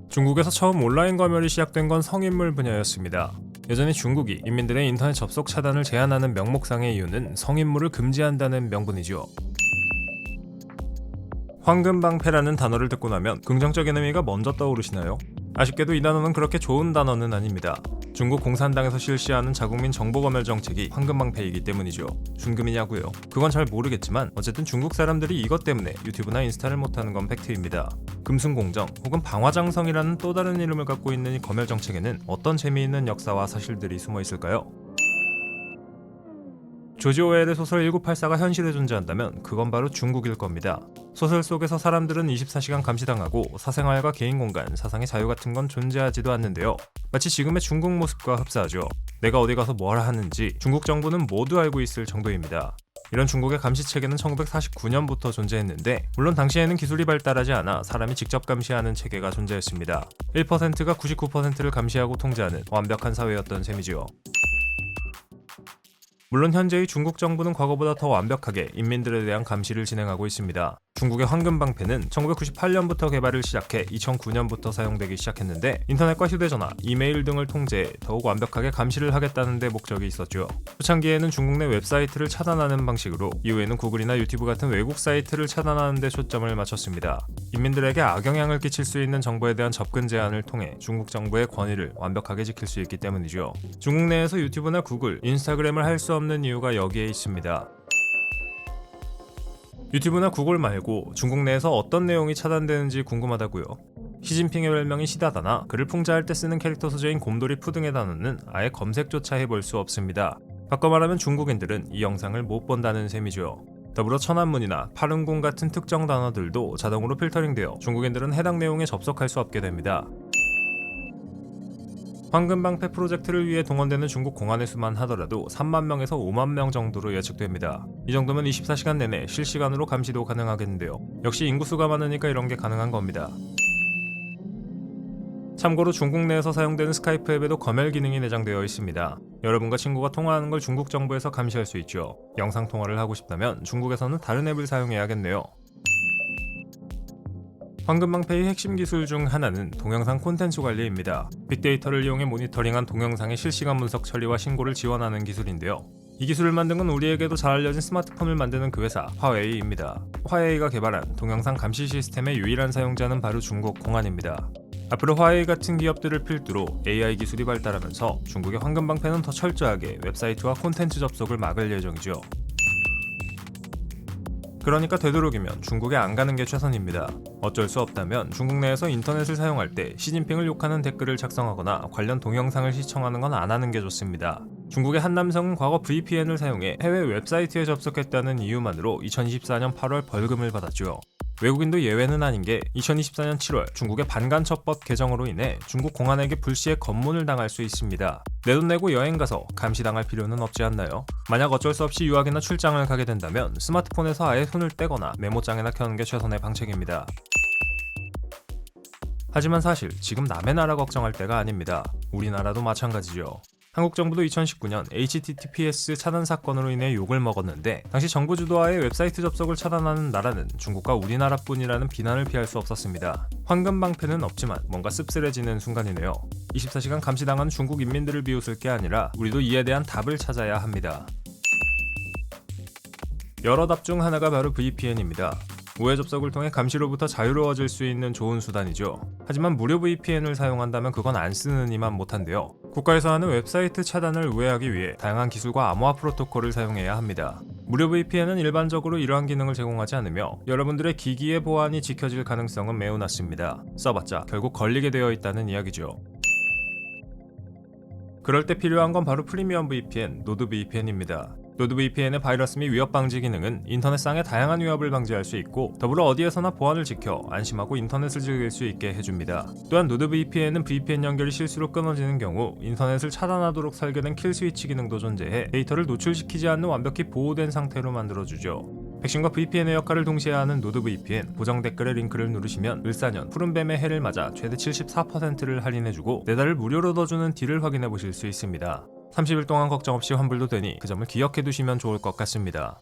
중국에서 처음 온라인 검열이 시작된 건 성인물 분야였습니다. 여전히 중국이 인민들의 인터넷 접속 차단을 제한하는 명목상의 이유는 성인물을 금지한다는 명분이죠. 황금방패라는 단어를 듣고 나면 긍정적인 의미가 먼저 떠오르시나요? 아쉽게도 이 단어는 그렇게 좋은 단어는 아닙니다. 중국 공산당에서 실시하는 자국민 정보검열 정책이 황금방패이기 때문이죠. 순금이냐고요? 그건 잘 모르겠지만 어쨌든 중국 사람들이 이것 때문에 유튜브나 인스타를 못하는 건 팩트입니다. 금순공정 혹은 방화장성이라는 또 다른 이름을 갖고 있는 이 검열 정책에는 어떤 재미있는 역사와 사실들이 숨어 있을까요? 조지 오웰의 소설 1984가 현실에 존재한다면 그건 바로 중국일 겁니다. 소설 속에서 사람들은 24시간 감시당하고 사생활과 개인공간, 사상의 자유 같은 건 존재하지도 않는데요. 마치 지금의 중국 모습과 흡사하죠. 내가 어디 가서 뭘 하는지 중국 정부는 모두 알고 있을 정도입니다. 이런 중국의 감시체계는 1949년부터 존재했는데 물론 당시에는 기술이 발달하지 않아 사람이 직접 감시하는 체계가 존재했습니다. 1%가 99%를 감시하고 통제하는 완벽한 사회였던 셈이지요. 물론 현재의 중국 정부는 과거보다 더 완벽하게 인민들에 대한 감시를 진행하고 있습니다. 중국의 황금방패는 1998년부터 개발을 시작해 2009년부터 사용되기 시작했는데 인터넷과 휴대전화, 이메일 등을 통제해 더욱 완벽하게 감시를 하겠다는 데 목적이 있었죠. 초창기에는 중국 내 웹사이트를 차단하는 방식으로, 이후에는 구글이나 유튜브 같은 외국 사이트를 차단하는 데 초점을 맞췄습니다. 인민들에게 악영향을 끼칠 수 있는 정보에 대한 접근 제한을 통해 중국 정부의 권위를 완벽하게 지킬 수 있기 때문이죠. 중국 내에서 유튜브나 구글, 인스타그램을 할 수 없는 이유가 여기에 있습니다. 유튜브나 구글 말고 중국 내에서 어떤 내용이 차단되는지 궁금하다고요? 시진핑의 별명이 시다다나 그를 풍자할 때 쓰는 캐릭터 소재인 곰돌이 푸 등의 단어는 아예 검색조차 해볼 수 없습니다. 바꿔 말하면 중국인들은 이 영상을 못 본다는 셈이죠. 더불어 천안문이나 파룬궁 같은 특정 단어들도 자동으로 필터링되어 중국인들은 해당 내용에 접속할 수 없게 됩니다. 황금방패 프로젝트를 위해 동원되는 중국 공안의 수만 하더라도 3만 명에서 5만 명 정도로 예측됩니다. 이 정도면 24시간 내내 실시간으로 감시도 가능하겠는데요. 역시 인구수가 많으니까 이런 게 가능한 겁니다. 참고로 중국 내에서 사용되는 스카이프 앱에도 검열 기능이 내장되어 있습니다. 여러분과 친구가 통화하는 걸 중국 정부에서 감시할 수 있죠. 영상 통화를 하고 싶다면 중국에서는 다른 앱을 사용해야겠네요. 황금방패의 핵심 기술 중 하나는 동영상 콘텐츠 관리입니다. 빅데이터를 이용해 모니터링한 동영상의 실시간 분석 처리와 신고를 지원하는 기술인데요. 이 기술을 만든 건 우리에게도 잘 알려진 스마트폰을 만드는 그 회사 화웨이입니다. 화웨이가 개발한 동영상 감시 시스템의 유일한 사용자는 바로 중국 공안입니다. 앞으로 화웨이 같은 기업들을 필두로 AI 기술이 발달하면서 중국의 황금방패는 더 철저하게 웹사이트와 콘텐츠 접속을 막을 예정이죠. 그러니까 되도록이면 중국에 안 가는 게 최선입니다. 어쩔 수 없다면 중국 내에서 인터넷을 사용할 때 시진핑을 욕하는 댓글을 작성하거나 관련 동영상을 시청하는 건 안 하는 게 좋습니다. 중국의 한 남성은 과거 VPN을 사용해 해외 웹사이트에 접속했다는 이유만으로 2024년 8월 벌금을 받았죠. 외국인도 예외는 아닌 게 2024년 7월 중국의 반간첩법 개정으로 인해 중국 공안에게 불시에 검문을 당할 수 있습니다. 내돈 내고 여행 가서 감시당할 필요는 없지 않나요? 만약 어쩔 수 없이 유학이나 출장을 가게 된다면 스마트폰에서 아예 손을 떼거나 메모장에나 켜는 게 최선의 방책입니다. 하지만 사실 지금 남의 나라 걱정할 때가 아닙니다. 우리나라도 마찬가지죠. 한국 정부도 2019년 HTTPS 차단 사건으로 인해 욕을 먹었는데 당시 정부 주도하에 웹사이트 접속을 차단하는 나라는 중국과 우리나라뿐이라는 비난을 피할 수 없었습니다. 황금방패는 없지만 뭔가 씁쓸해지는 순간이네요. 24시간 감시당하는 중국 인민들을 비웃을 게 아니라 우리도 이에 대한 답을 찾아야 합니다. 여러 답 중 하나가 바로 VPN입니다. 우회 접속을 통해 감시로부터 자유로워질 수 있는 좋은 수단이죠. 하지만 무료 VPN을 사용한다면 그건 안 쓰는 이만 못한데요. 국가에서 하는 웹사이트 차단을 우회하기 위해 다양한 기술과 암호화 프로토콜을 사용해야 합니다. 무료 VPN은 일반적으로 이러한 기능을 제공하지 않으며 여러분들의 기기의 보안이 지켜질 가능성은 매우 낮습니다. 써봤자 결국 걸리게 되어 있다는 이야기죠. 그럴 때 필요한 건 바로 프리미엄 VPN, 노드VPN입니다. 노드VPN의 바이러스 및 위협 방지 기능은 인터넷상의 다양한 위협을 방지할 수 있고 더불어 어디에서나 보안을 지켜 안심하고 인터넷을 즐길 수 있게 해줍니다. 또한 노드VPN은 VPN 연결이 실수로 끊어지는 경우 인터넷을 차단하도록 설계된 킬스위치 기능도 존재해 데이터를 노출시키지 않는 완벽히 보호된 상태로 만들어주죠. 백신과 VPN의 역할을 동시에 하는 노드VPN 고정 댓글의 링크를 누르시면 을사년 푸른뱀의 해를 맞아 최대 74%를 할인해주고 4달을 무료로 더 주는 딜을 확인해보실 수 있습니다. 30일 동안 걱정 없이 환불도 되니 그 점을 기억해 두시면 좋을 것 같습니다.